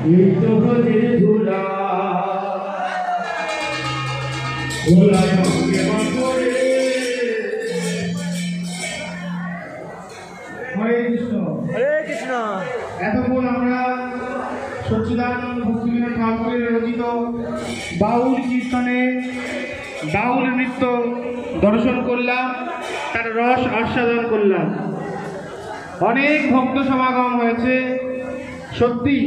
এই তো হলে ধুলা ধুলায় অঙ্গে মাখরে। হরে কৃষ্ণ হরে কৃষ্ণ। এতক্ষণ আমরা সচ্চিদানন্দ ভক্তিবিনোদ ঠাকুরের রচিত বাউল কীর্তনে বাউল নৃত্য দর্শন করলাম, তার রস আস্বাদন করলাম। অনেক ভক্ত সমাগম হয়েছে। সত্যি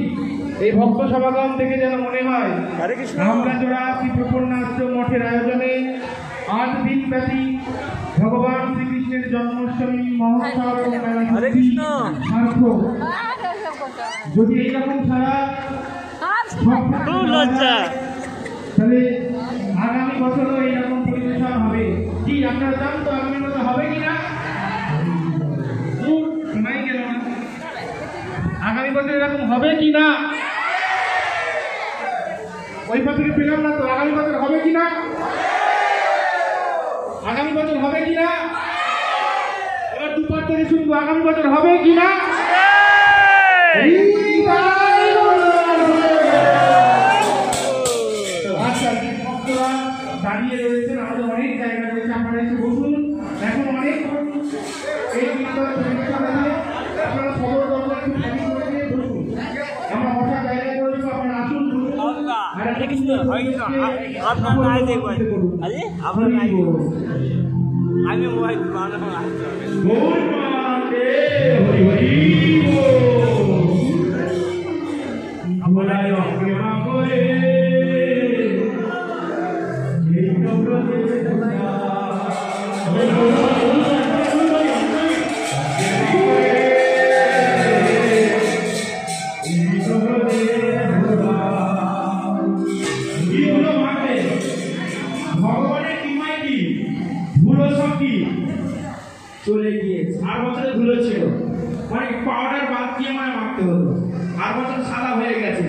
এই ভক্ত সমাগম থেকে যেন মনে হয় আমরা যারা শ্রী প্রপন্নাশ্রম মঠের আয়োজনে 8 দিন ব্যাপী ভগবান শ্রীকৃষ্ণের জন্মাষ্টমী মহোৎসব যদি এইরকম ছাড়া তাহলে আগামী বছরও এইরকম পরিবেশন হবে। কি আপনারা চান তো আগামী বছর হবে কিনা? শোনাই গেল না। আগামী বছর এরকম হবে কিনা? ওই থেকে পেলাম না তো। আগামী বছর হবে কিনা? আগামী বছর হবে কিনা? এবার দুপার থেকে শুনবো আগামী বছর হবে কিনা? আচ্ছা, ভক্তরা দাঁড়িয়ে রয়েছেন, আমাদের অনেক জায়গা রয়েছে, আপনারা এসে বসুন। এখন অনেক এই আপনারা খবর দরকার একটু খালি করে দিয়ে বসুন। আমরা বসার জায়গা করে দেবো, আপনারা আসুন বসুন। আমি মোবাইল ভগবানের কিমাই কি ধুলো সব কি চলে গিয়েছে। আর বছরে ধুলো ছিল, মানে পাউডার বাদ দিয়ে মানে মাখতে হতো। আর বছর সাদা হয়ে গেছে।